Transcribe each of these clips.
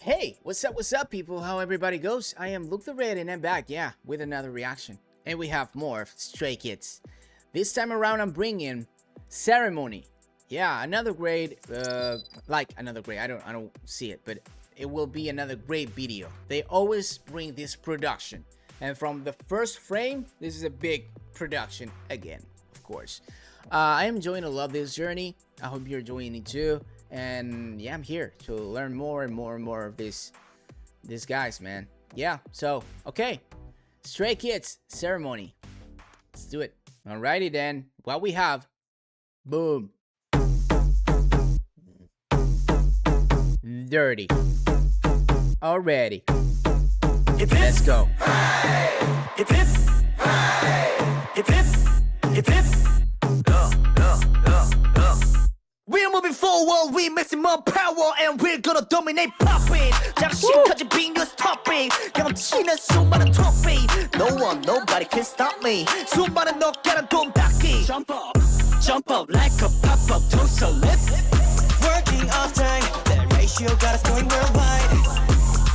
Hey, what's up, people? How everybody goes? I am LukeTheRed and I'm back, with another reaction. And we have more Stray Kids. This time around, I'm bringing Ceremony. Yeah, another great, I don't see it, but it will be another great video. They always bring this production. And from the first frame, this is a big production again, of course. I am enjoying a lot this journey. I hope you're enjoying it too. And yeah, I'm here to learn more and more of these guys, man. Yeah, so okay, Stray Kids Ceremony, let's do it. Alrighty then, what we have, boom, dirty already. Let's go. We're moving forward with maximum power and we're gonna dominate popping. 장식까지 being your topic. 경치는 수많은 topic. No one, nobody can stop me. 수많은 어깨는 돈 닦기. Jump up like a pop-up torso lift. Working off time, that ratio got us going worldwide.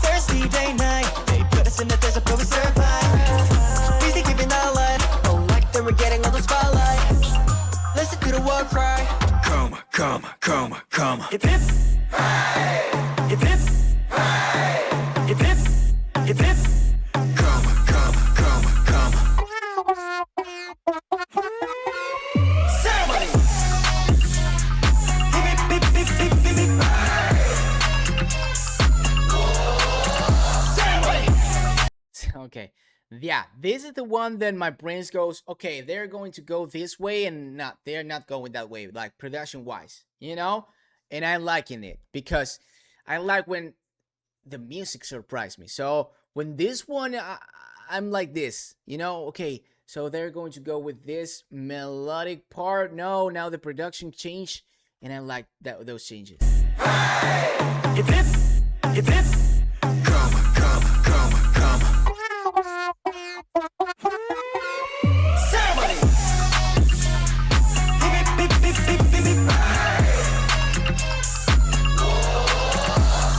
Thirsty day night, they put us in the desert but we survive. Busy giving our life, oh like that we're getting all the spotlight. Listen to the war cry. Come. Hip hip, hip hip, hip hip, hip hip. Come. Ceremony. Hip hip hip hip hip hip. Ceremony. Okay, yeah, this is the one that my brain goes, okay, they're going to go this way and they're not going that way, like production wise, you know. And I'm liking it because I like when the music surprised me. So when this one, I'm like this, you know. Okay, so they're going to go with this melodic part. No, now the production changed, and I like those changes. Hip hip, hip hip. Come. Ceremony. Hip hip hip hip hip hip.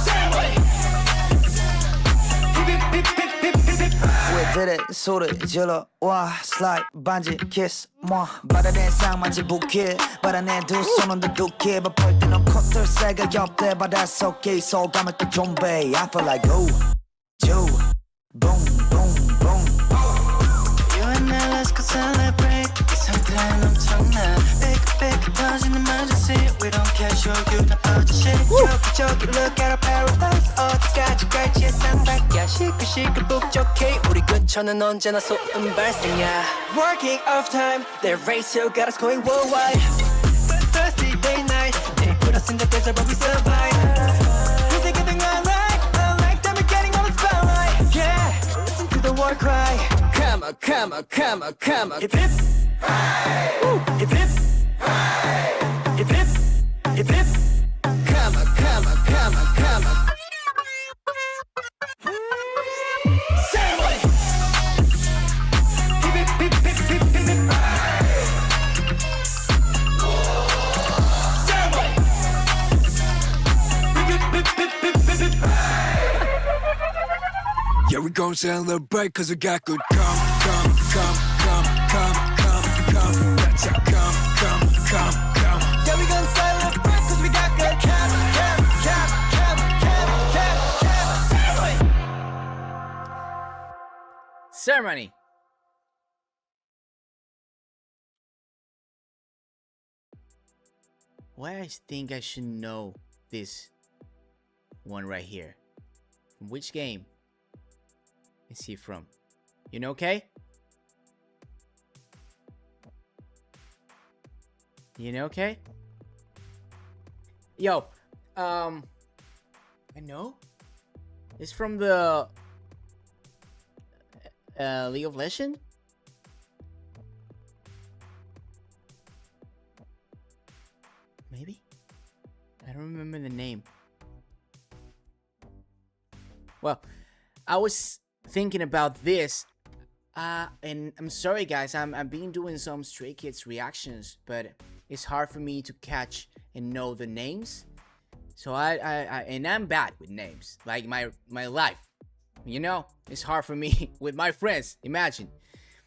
Ceremony. Hip hip hip hip hip hip. We did it, 소리 질러 와 slide 반지 kiss 뭐 바다에 쌍만지 부케 바다에 두 손은 더 두께 바쁠 때는 콧들 새가 옆에 바닷속에 소감을 또 좀배 I feel like ooh boom You and I let's go celebrate 이 상태는 엄청나 삐끗 터지는 emergency We don't care show you 나 어디지 저기 look at our paradise 어디까지 갈지 예상밖이야 시끌시끌 북적해 우리 근처는 언제나 소음 발생이야 Working off time their ratio got us going worldwide Thirsty day night they put us in the desert but we survive Is it getting alright? I like that we're getting on the spotlight Yeah, listen to the war cry Come on Hip hip Hip hip Hip hip Hip hip Come on Ceremony Hip hip hip hip hip hip hip Ceremony Hip hip hip hip hip hip Yeah, we gon' celebrate cause we got good come. That's how come. Yeah, we gon' celebrate cause we got good Ceremony. Why I think I should know this one right here. From which game is he from? You know, okay? You know, okay? Yo, I know. It's from the League of Legends. Maybe? I don't remember the name. Well, I was thinking about this, and I'm sorry guys, I've been doing some Stray Kids reactions, but it's hard for me to catch and know the names. So and I'm bad with names. Like my life. You know, it's hard for me with my friends. Imagine.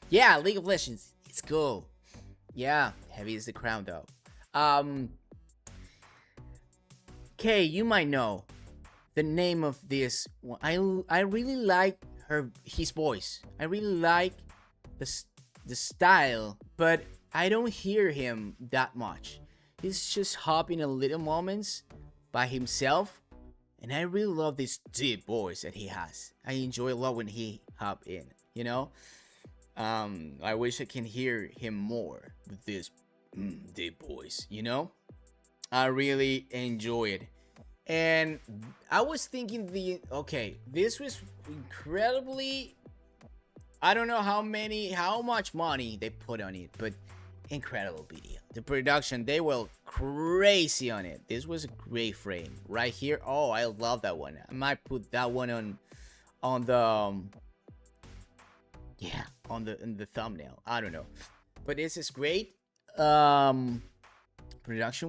Yeah, League of Legends. It's cool. Yeah, heavy is the crown though. Okay, you might know the name of this one. I really like his voice. I really like the style, but I don't hear him that much. He's just hopping a little moments by himself, and I really love this deep voice that he has. I enjoy a lot when he hop in, you know. I wish I can hear him more with this deep voice, you know. I really enjoy it. And I was thinking this was incredibly, I don't know how much money they put on it, but incredible video. The production, they were crazy on it. This was a great frame right here. Oh, I love that one. I might put that one on the in the thumbnail. I don't know, but this is great production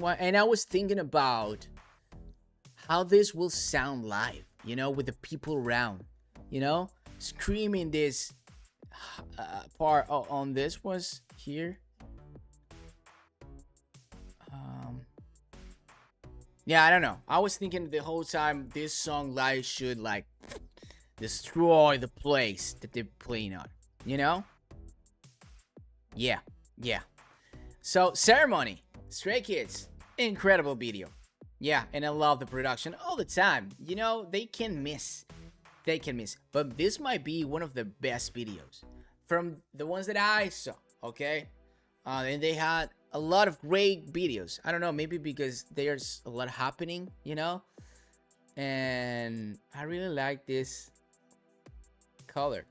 one. And I was thinking about how this will sound live, you know, with the people around, you know, screaming this part on this was here. Yeah, I don't know. I was thinking the whole time this song live should like destroy the place that they're playing on, you know? Yeah. So, Ceremony, Stray Kids, incredible video. Yeah, and I love the production all the time. You know, they can miss. But this might be one of the best videos from the ones that I saw, okay? And they had a lot of great videos. I don't know, maybe because there's a lot happening, you know? And I really like this color.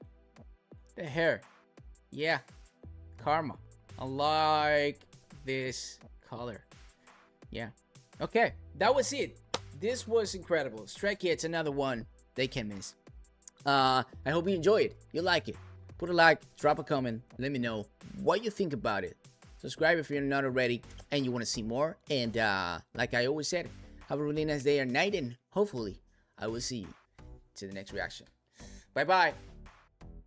The hair. Yeah. Karma. I like this color. Yeah. Okay, that was it. This was incredible. Stray Kids, another one they can miss. I hope you enjoy it. You like it. Put a like, drop a comment, let me know what you think about it. Subscribe if you're not already and you want to see more. And like I always said, have a really nice day or night, and hopefully I will see you to the next reaction. Bye bye.